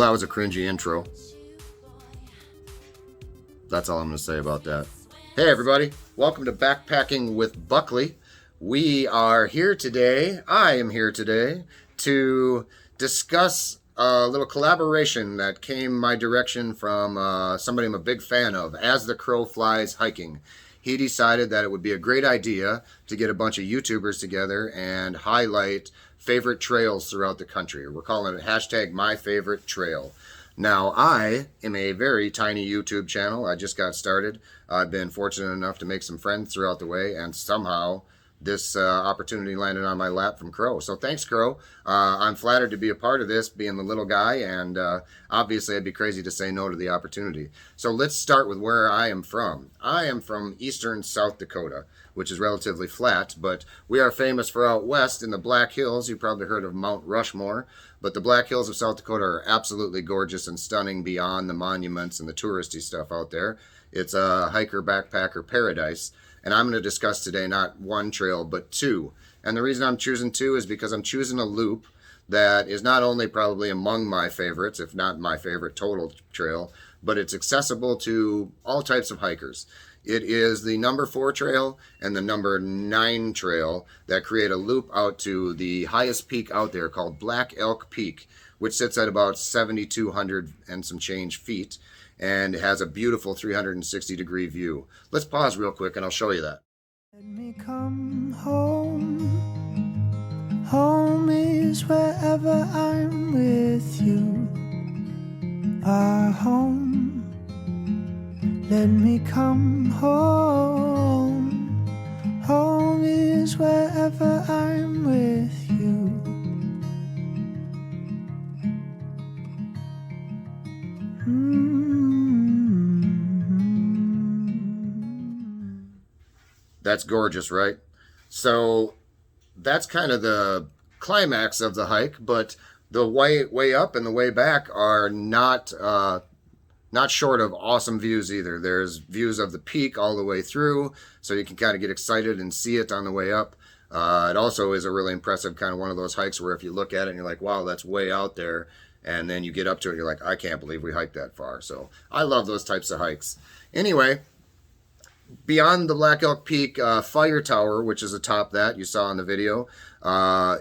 Well, that was a cringy intro. That's all I'm going to say about that. Hey, everybody. Welcome to Backpacking with Buckley. We are here today, I am here today, to discuss a little collaboration that came my direction from somebody I'm a big fan of, As the Crow Flies Hiking. He decided that it would be a great idea to get a bunch of YouTubers together and highlight favorite trails throughout the country. We're calling it hashtag My Favorite Trail. Now, I am a very tiny YouTube channel. I just got started. I've been fortunate enough to make some friends throughout the way, and somehow this opportunity landed on my lap from Crow. So thanks, Crow. I'm flattered to be a part of this, being the little guy, and obviously I'd be crazy to say no to the opportunity. So let's start with where I am from. I am from eastern South Dakota, which is relatively flat, but we are famous for out west in the Black Hills. You've probably heard of Mount Rushmore, but the Black Hills of South Dakota are absolutely gorgeous and stunning beyond the monuments and the touristy stuff out there. It's a hiker-backpacker paradise. And I'm going to discuss today not one trail, but two. And the reason I'm choosing two is because I'm choosing a loop that is not only probably among my favorites, if not my favorite total trail, but it's accessible to all types of hikers. It is the number 4 trail and the number 9 trail that create a loop out to the highest peak out there called Black Elk Peak, which sits at about 7,200 and some change feet, and has a beautiful 360-degree view. Let's pause real quick and I'll show you that. Let me come home. Home is wherever I'm with you. Our home. Let me come home. Home is wherever I'm with you. That's gorgeous, right? So that's kind of the climax of the hike, but the way up and the way back are not short of awesome views either. There's views of the peak all the way through, so you can kind of get excited and see it on the way up. It also is a really impressive kind of one of those hikes where if you look at it and you're like, wow, that's way out there, and then you get up to it and you're like, I can't believe we hiked that far. So I love those types of hikes. Anyway, beyond the Black Elk Peak, Fire Tower, which is atop that you saw in the video,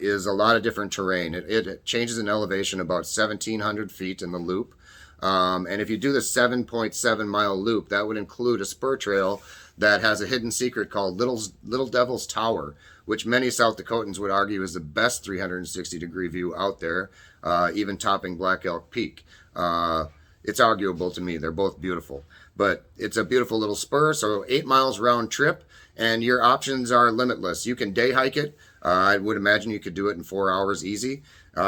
is a lot of different terrain. It changes in elevation about 1,700 feet in the loop. And if you do the 7.7 mile loop, that would include a spur trail that has a hidden secret called Little Devil's Tower, which many South Dakotans would argue is the best 360-degree view out there, even topping Black Elk Peak. It's arguable to me. They're both beautiful. But it's a beautiful little spur, so 8 miles round trip, and your options are limitless. You can day hike it. I would imagine you could do it in 4 hours easy.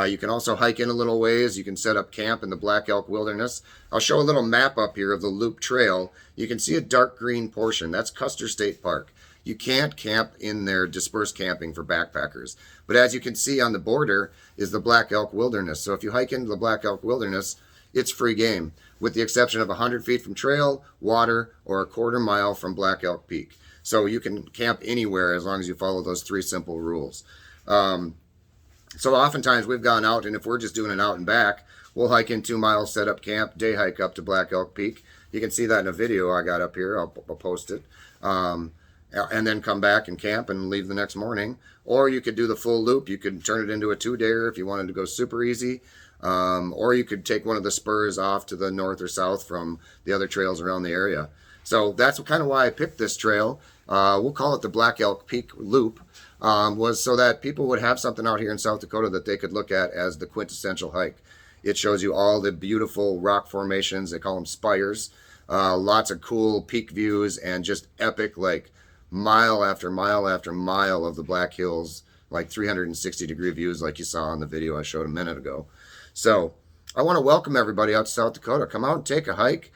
You can also hike in a little ways. You can set up camp in the Black Elk Wilderness. I'll show a little map up here of the loop trail. You can see a dark green portion. That's Custer State Park. You can't camp in there, dispersed camping for backpackers. But as you can see on the border is the Black Elk Wilderness. So if you hike into the Black Elk Wilderness, it's free game, with the exception of 100 feet from trail, water, or a quarter mile from Black Elk Peak. So you can camp anywhere as long as you follow those 3 simple rules. So oftentimes we've gone out, and if we're just doing an out and back, we'll hike in 2 miles, set up camp, day hike up to Black Elk Peak. You can see that in a video I got up here. I'll post it. And then come back and camp and leave the next morning. Or you could do the full loop. You could turn it into a 2-dayer if you wanted to go super easy. Or you could take one of the spurs off to the north or south from the other trails around the area. So that's kind of why I picked this trail. We'll call it the Black Elk Peak Loop, was so that people would have something out here in South Dakota that they could look at as the quintessential hike. It shows you all the beautiful rock formations. They call them spires. Lots of cool peak views and just epic, like mile after mile after mile of the Black Hills, like 360-degree views like you saw in the video I showed a minute ago. So I want to welcome everybody out to South Dakota. Come out and take a hike.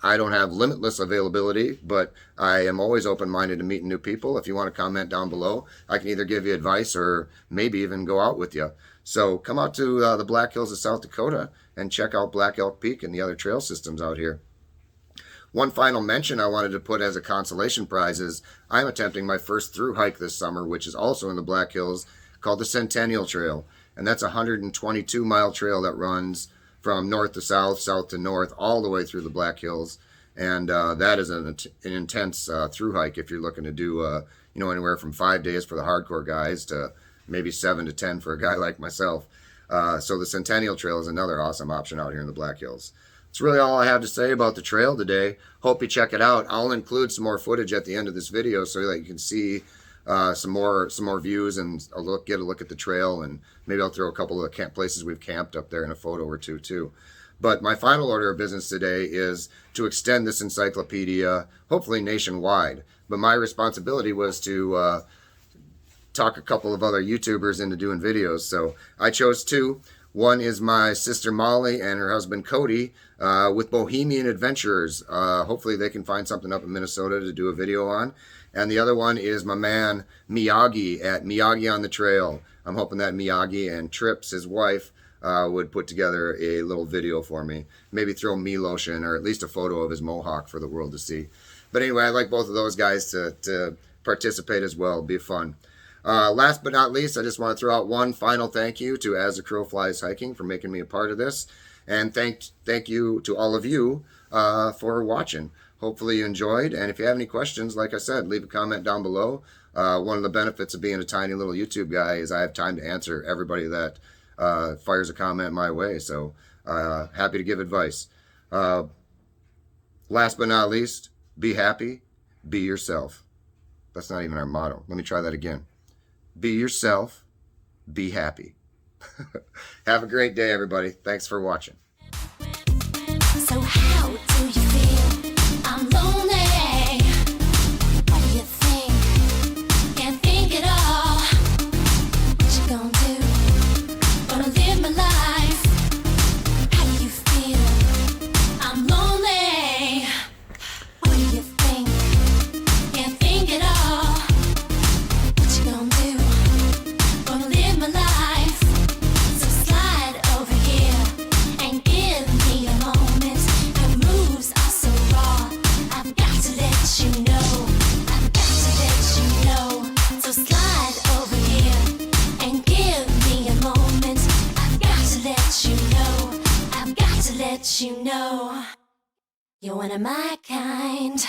I don't have limitless availability, but I am always open-minded to meeting new people. If you want to comment down below, I can either give you advice or maybe even go out with you. So come out to the Black Hills of South Dakota and check out Black Elk Peak and the other trail systems out here. One final mention I wanted to put as a consolation prize is I'm attempting my first through hike this summer, which is also in the Black Hills, called the Centennial Trail. And that's a 122-mile trail that runs from north to south, south to north, all the way through the Black Hills. And that is an intense through hike if you're looking to do, anywhere from 5 days for the hardcore guys to maybe 7 to 10 for a guy like myself. So the Centennial Trail is another awesome option out here in the Black Hills. That's really all I have to say about the trail today. Hope you check it out. I'll include some more footage at the end of this video so that you can see some more views and get a look at the trail, and maybe I'll throw a couple of the camp places we've camped up there in a photo or two too. But my final order of business today is to extend this encyclopedia, hopefully nationwide. But my responsibility was to talk a couple of other YouTubers into doing videos. So I chose two. One is my sister Molly and her husband Cody with Bohemian Adventurers. Hopefully they can find something up in Minnesota to do a video on. And the other one is my man Miyagi at Miyagi on the Trail. I'm hoping that Miyagi and Trips, his wife, would put together a little video for me. Maybe throw me lotion or at least a photo of his mohawk for the world to see. But anyway, I'd like both of those guys to participate as well. It'd be fun. Last but not least, I just want to throw out one final thank you to As the Crow Flies Hiking for making me a part of this. And thank you to all of you for watching. Hopefully you enjoyed. And if you have any questions, like I said, leave a comment down below. One of the benefits of being a tiny little YouTube guy is I have time to answer everybody that fires a comment my way. So happy to give advice. Last but not least, be happy, be yourself. That's not even our motto. Let me try that again. Be yourself, be happy. Have a great day, everybody. Thanks for watching. So how do you feel? I'm lonely. What do you think? Can't think at all. What you gonna do? Gonna live my life. How do you feel? I'm lonely. What do you think? Can't think at all. What you gonna do? Gonna live my life. So slide over here and give me a moment. Your moves are so raw. I've got to let you know. I've got to let you know. So slide over here and give me a moment. I've got to let you know. I've got to let you know. You're one of my kind.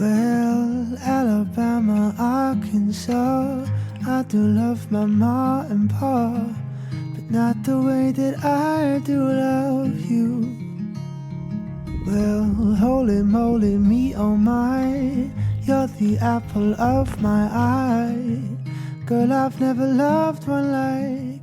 Well, Alabama, Arkansas, I do love my ma and pa, but not the way that I do love you. Well, holy moly, me oh my, you're the apple of my eye. Girl, I've never loved one like